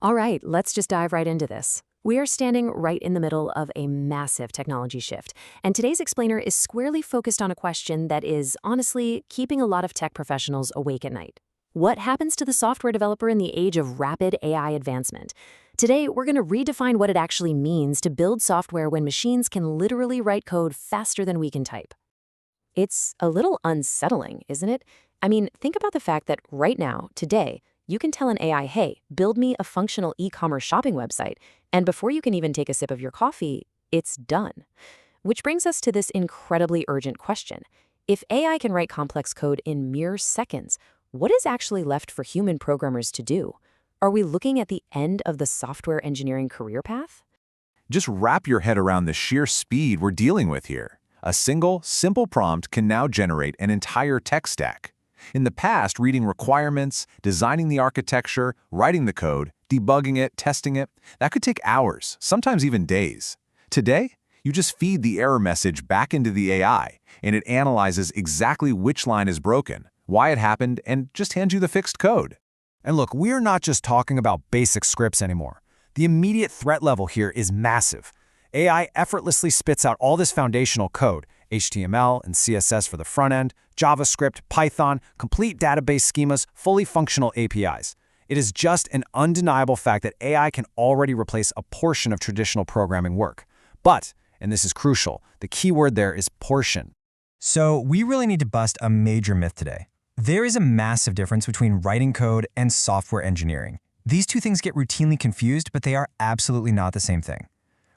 All right, let's just dive right into this. We are standing right in the middle of a massive technology shift, and today's explainer is squarely focused on a question that is, honestly, keeping a lot of tech professionals awake at night. What happens to the software developer in the age of rapid AI advancement? Today, we're going to redefine what it actually means to build software when machines can literally write code faster than we can type. It's a little unsettling, isn't it? I mean, think about the fact that right now, today, you can tell an AI, hey, build me a functional e-commerce shopping website, and before you can even take a sip of your coffee, it's done. Which brings us to this incredibly urgent question. If AI can write complex code in mere seconds, what is actually left for human programmers to do? Are we looking at the end of the software engineering career path? Just wrap your head around the sheer speed we're dealing with here. A single, simple prompt can now generate an entire tech stack. In the past, reading requirements, designing the architecture, writing the code, debugging it, testing it, that could take hours, sometimes even days. Today, you just feed the error message back into the AI, and it analyzes exactly which line is broken, why it happened, and just hands you the fixed code. And look, we're not just talking about basic scripts anymore. The immediate threat level here is massive. AI effortlessly spits out all this foundational code, HTML and CSS for the front end, JavaScript, Python, complete database schemas, fully functional APIs. It is just an undeniable fact that AI can already replace a portion of traditional programming work. But, and this is crucial, the key word there is portion. So we really need to bust a major myth today. There is a massive difference between writing code and software engineering. These two things get routinely confused, but they are absolutely not the same thing.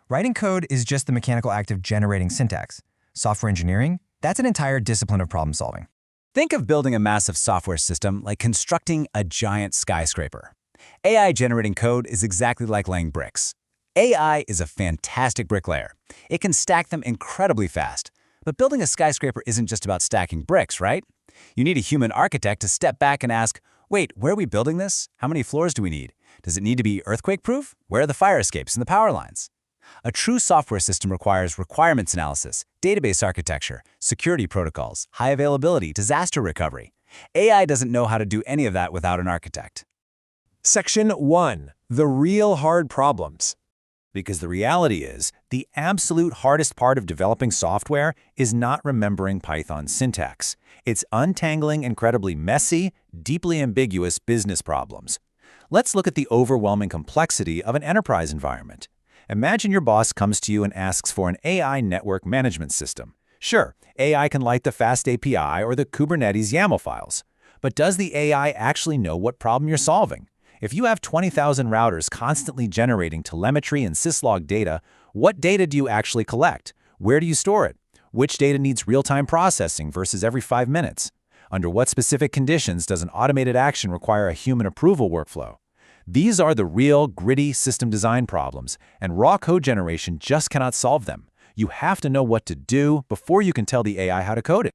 Writing code is just the mechanical act of generating syntax. Software engineering, that's an entire discipline of problem solving. Think of building a massive software system like constructing a giant skyscraper. AI generating code is exactly like laying bricks. AI is a fantastic bricklayer. It can stack them incredibly fast. But building a skyscraper isn't just about stacking bricks, right? You need a human architect to step back and ask, wait, where are we building this? How many floors do we need? Does it need to be earthquake-proof? Where are the fire escapes and the power lines? A true software system requires requirements analysis, database architecture, security protocols, high availability, disaster recovery. AI doesn't know how to do any of that without an architect. Section 1. The real hard problems. Because the reality is, the absolute hardest part of developing software is not remembering Python syntax. It's untangling incredibly messy, deeply ambiguous business problems. Let's look at the overwhelming complexity of an enterprise environment. Imagine your boss comes to you and asks for an AI network management system. Sure, AI can light the FAST API or the Kubernetes YAML files. But does the AI actually know what problem you're solving? If you have 20,000 routers constantly generating telemetry and syslog data, what data do you actually collect? Where do you store it? Which data needs real-time processing versus every 5 minutes? Under what specific conditions does an automated action require a human approval workflow? These are the real, gritty system design problems, and raw code generation just cannot solve them. You have to know what to do before you can tell the AI how to code it.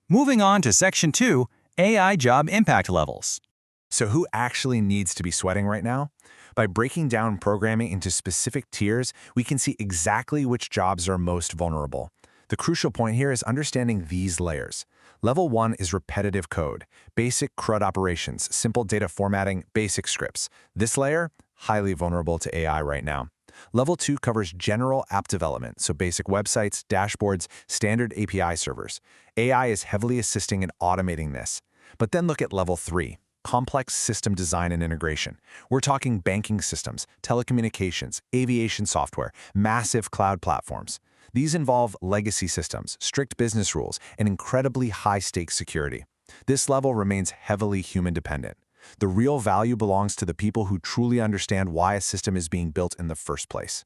Moving on to Section 2, AI job impact levels. So who actually needs to be sweating right now? By breaking down programming into specific tiers, we can see exactly which jobs are most vulnerable. The crucial point here is understanding these layers. Level 1 is repetitive code, basic CRUD operations, simple data formatting, basic scripts. This layer, highly vulnerable to AI right now. Level 2 covers general app development, so basic websites, dashboards, standard API servers. AI is heavily assisting in automating this. But then look at Level 3. Complex system design and integration. We're talking banking systems, telecommunications, aviation software, massive cloud platforms. These involve legacy systems, strict business rules, and incredibly high-stakes security. This level remains heavily human-dependent. The real value belongs to the people who truly understand why a system is being built in the first place.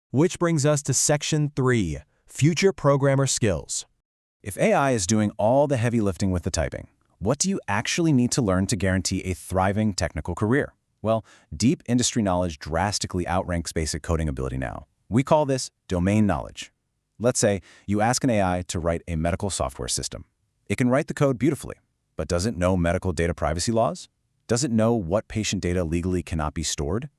Which brings us to Section 3, Future Programmer Skills. If AI is doing all the heavy lifting with the typing, what do you actually need to learn to guarantee a thriving technical career? Well, deep industry knowledge drastically outranks basic coding ability now. We call this domain knowledge. Let's say you ask an AI to write a medical software system. It can write the code beautifully, but does it know medical data privacy laws? Does it know what patient data legally cannot be stored?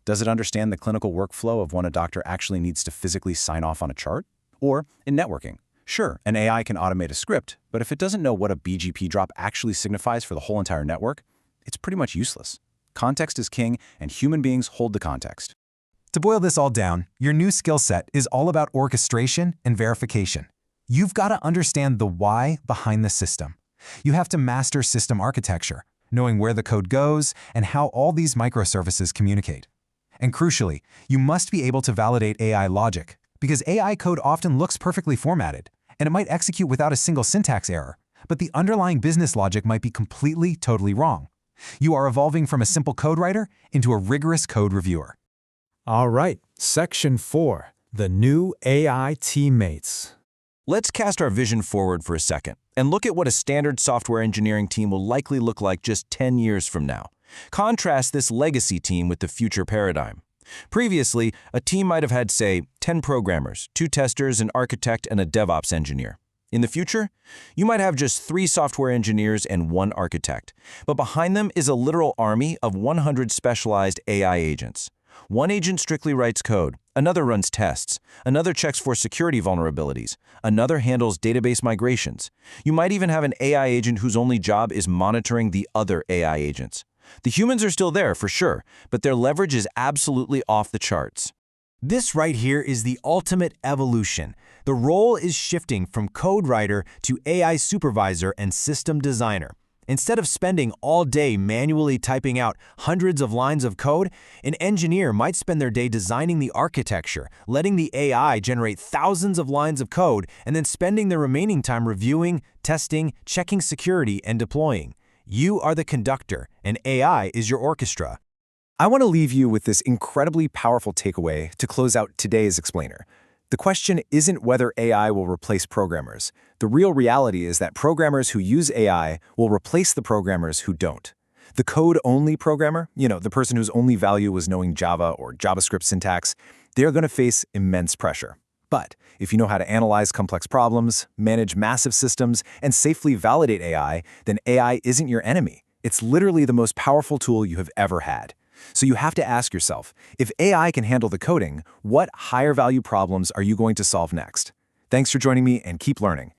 Does it understand the clinical workflow of when a doctor actually needs to physically sign off on a chart? Or in networking, sure, an AI can automate a script, but if it doesn't know what a BGP drop actually signifies for the whole entire network, it's pretty much useless. Context is king, and human beings hold the context. To boil this all down, your new skill set is all about orchestration and verification. You've got to understand the why behind the system. You have to master system architecture, knowing where the code goes and how all these microservices communicate. And crucially, you must be able to validate AI logic, because AI code often looks perfectly formatted, and it might execute without a single syntax error, but the underlying business logic might be completely, totally wrong. You are evolving from a simple code writer into a rigorous code reviewer. All right, Section 4, the new AI teammates. Let's cast our vision forward for a second and look at what a standard software engineering team will likely look like just 10 years from now. Contrast this legacy team with the future paradigm. Previously, a team might have had, say, 10 programmers, 2 testers, an architect, and a DevOps engineer. In the future, you might have just 3 software engineers and 1 architect, but behind them is a literal army of 100 specialized AI agents. One agent strictly writes code, another runs tests, another checks for security vulnerabilities, another handles database migrations. You might even have an AI agent whose only job is monitoring the other AI agents. The humans are still there, for sure, but their leverage is absolutely off the charts. This right here is the ultimate evolution. The role is shifting from code writer to AI supervisor and system designer. Instead of spending all day manually typing out hundreds of lines of code, an engineer might spend their day designing the architecture, letting the AI generate thousands of lines of code, and then spending the remaining time reviewing, testing, checking security, and deploying. You are the conductor, and AI is your orchestra. I want to leave you with this incredibly powerful takeaway to close out today's explainer. The question isn't whether AI will replace programmers. The real reality is that programmers who use AI will replace the programmers who don't. The code-only programmer, the person whose only value was knowing Java or JavaScript syntax, they're going to face immense pressure. But if you know how to analyze complex problems, manage massive systems, and safely validate AI, then AI isn't your enemy. It's literally the most powerful tool you have ever had. So you have to ask yourself, if AI can handle the coding, what higher value problems are you going to solve next? Thanks for joining me, and keep learning.